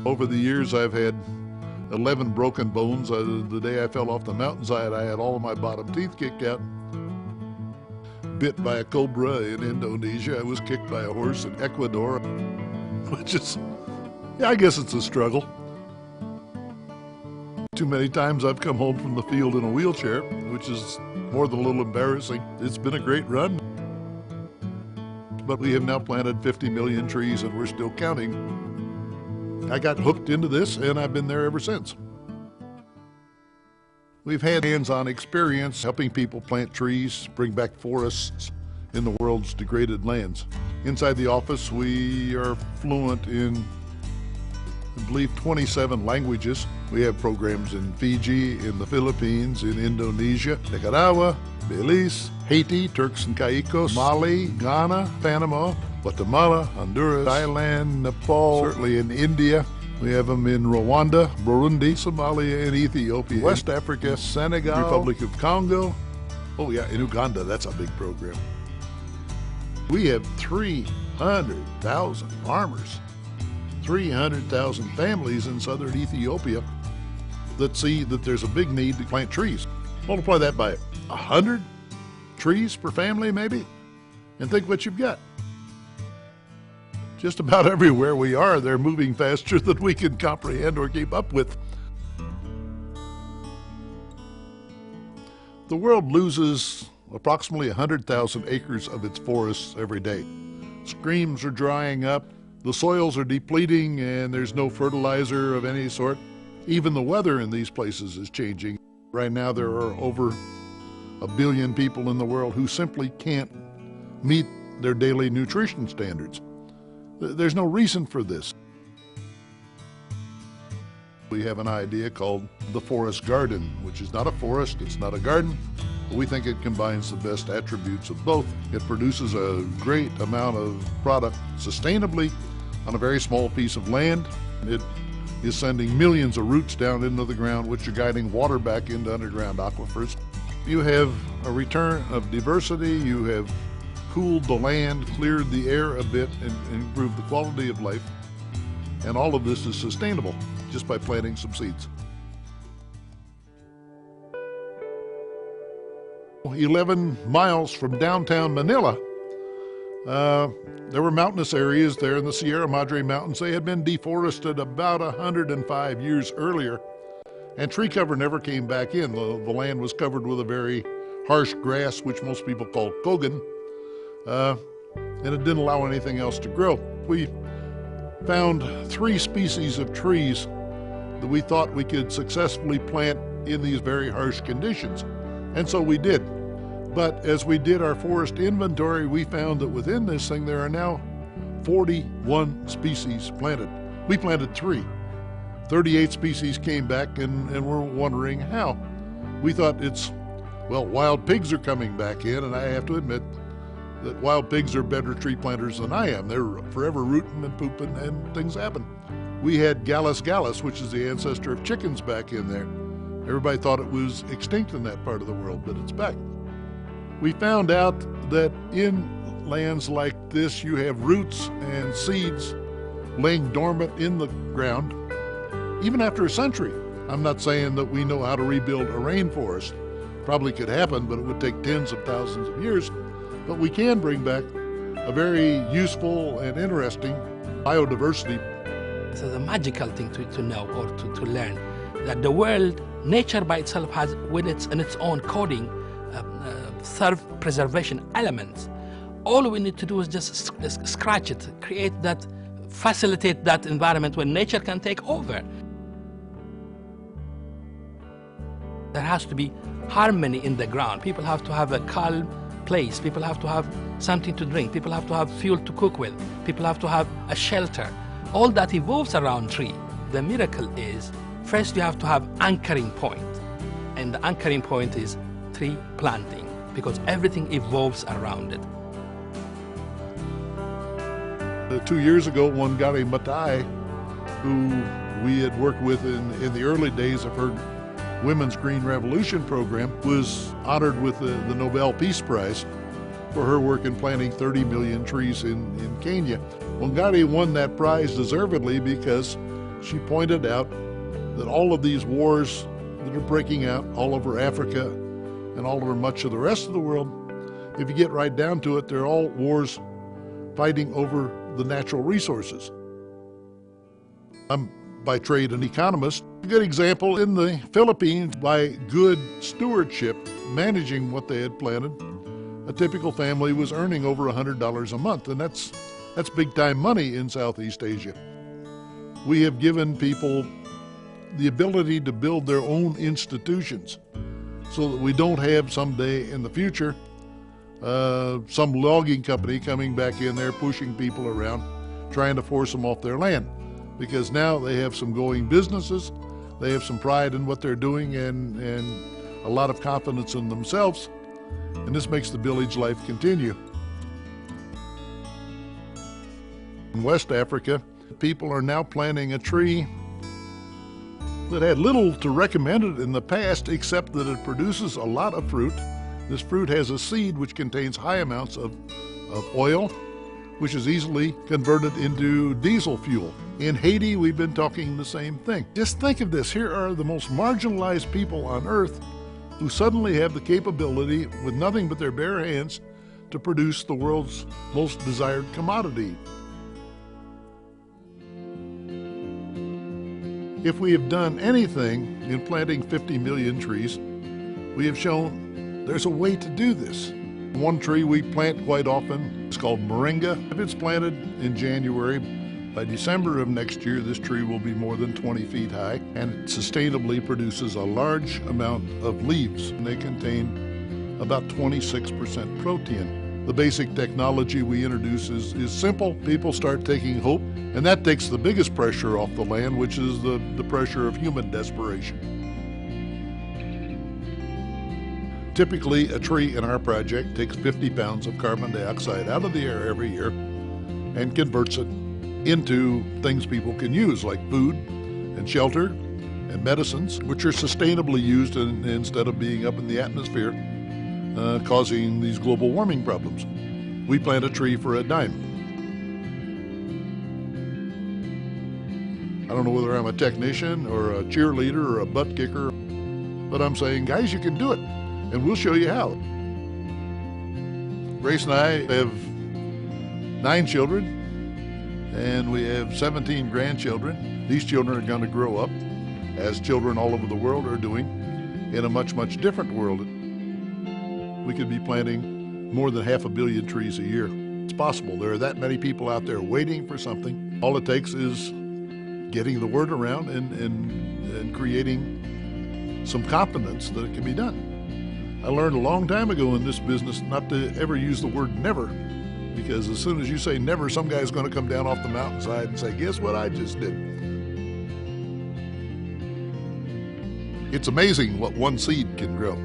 Over the years, I've had 11 broken bones. The day I fell off the mountainside, I had all of my bottom teeth kicked out. Bit by a cobra in Indonesia. I was kicked by a horse in Ecuador, which is, yeah, I guess it's a struggle. Too many times I've come home from the field in a wheelchair, which is more than a little embarrassing. It's been a great run. But we have now planted 50 million trees and we're still counting. I got hooked into this and I've been there ever since. We've had hands-on experience helping people plant trees, bring back forests in the world's degraded lands. Inside the office, we are fluent in, I believe, 27 languages. We have programs in Fiji, in the Philippines, in Indonesia, Nicaragua, Belize, Haiti, Turks and Caicos, Mali, Ghana, Panama, Guatemala, Honduras, Thailand, Nepal, certainly in India. We have them in Rwanda, Burundi, Somalia, and Ethiopia, West Africa, Senegal, Republic of Congo. Oh yeah, in Uganda, that's a big program. We have 300,000 farmers, 300,000 families in southern Ethiopia that see that there's a big need to plant trees. Multiply that by 100 trees per family maybe, and think what you've got. Just about everywhere we are, they're moving faster than we can comprehend or keep up with. The world loses approximately 100,000 acres of its forests every day. Streams are drying up, the soils are depleting, and there's no fertilizer of any sort. Even the weather in these places is changing. Right now there are over 1 billion people in the world who simply can't meet their daily nutrition standards. There's no reason for this. We have an idea called the forest garden, which is not a forest, it's not a garden, but we think it combines the best attributes of both. It produces a great amount of product sustainably on a very small piece of land. It is sending millions of roots down into the ground, which are guiding water back into underground aquifers. You have a return of diversity, you have cooled the land, cleared the air a bit, and improved the quality of life. And all of this is sustainable just by planting some seeds. 11 miles from downtown Manila, there were mountainous areas there in the Sierra Madre Mountains. They had been deforested about 105 years earlier, and tree cover never came back in. The land was covered with a very harsh grass, which most people call kogan, and it didn't allow anything else to grow. We found 3 species of trees that we thought we could successfully plant in these very harsh conditions, and so we did. But as we did our forest inventory, we found that within this thing there are now 41 species planted. We planted 3. 38 species came back, and we're wondering how. We thought wild pigs are coming back in, and I have to admit that wild pigs are better tree planters than I am. They're forever rooting and pooping, and things happen. We had Gallus gallus, which is the ancestor of chickens, back in there. Everybody thought it was extinct in that part of the world, but it's back. We found out that in lands like this, you have roots and seeds laying dormant in the ground, even after a century. I'm not saying that we know how to rebuild a rainforest. Probably could happen, but it would take tens of thousands of years. But we can bring back a very useful and interesting biodiversity. So the magical thing to know or to learn that the world, nature by itself has in its own coding, self-preservation elements. All we need to do is just scratch it, create that, facilitate that environment where nature can take over. There has to be harmony in the ground. People have to have a calm place. People have to have something to drink. People have to have fuel to cook with. People have to have a shelter. All that evolves around tree. The miracle is, first you have to have anchoring point. And the anchoring point is tree planting, because everything evolves around it. 2 years ago, Wangari Maathai, who we had worked with in the early days of her Women's Green Revolution program, was honored with the Nobel Peace Prize for her work in planting 30 million trees in Kenya. Wangari won that prize deservedly because She pointed out that all of these wars that are breaking out all over Africa and all over much of the rest of the world, if you get right down to it, they're all wars fighting over the natural resources. I'm by trade an economist. A good example in the Philippines, by good stewardship, managing what they had planted, a typical family was earning over $100 a month, and that's big time money in Southeast Asia. We have given people the ability to build their own institutions so that we don't have someday in the future some logging company coming back in there pushing people around, trying to force them off their land. Because now they have some going businesses, they have some pride in what they're doing and a lot of confidence in themselves, and this makes the village life continue. In West Africa, people are now planting a tree that had little to recommend it in the past except that it produces a lot of fruit. This fruit has a seed which contains high amounts of oil, which is easily converted into diesel fuel. In Haiti, we've been talking the same thing. Just think of this. Here are the most marginalized people on earth who suddenly have the capability, with nothing but their bare hands, to produce the world's most desired commodity. If we have done anything in planting 50 million trees, we have shown there's a way to do this. One tree we plant quite often is called moringa. If it's planted in January, by December of next year, this tree will be more than 20 feet high, and it sustainably produces a large amount of leaves. And they contain about 26% protein. The basic technology we introduce is simple. People start taking hope, and that takes the biggest pressure off the land, which is the pressure of human desperation. Typically, a tree in our project takes 50 pounds of carbon dioxide out of the air every year and converts it into things people can use, like food and shelter and medicines, which are sustainably used instead of being up in the atmosphere, causing these global warming problems. We plant a tree for a dime. I don't know whether I'm a technician or a cheerleader or a butt kicker, but I'm saying, guys, you can do it, and we'll show you how. Grace and I have 9 children, and we have 17 grandchildren. These children are going to grow up, as children all over the world are doing, in a much, much different world. We could be planting more than 500 million trees a year. It's possible. There are that many people out there waiting for something. All it takes is getting the word around and creating some confidence that it can be done. I learned a long time ago in this business not to ever use the word never, because as soon as you say never, some guy's going to come down off the mountainside and say, guess what I just did? It's amazing what one seed can grow.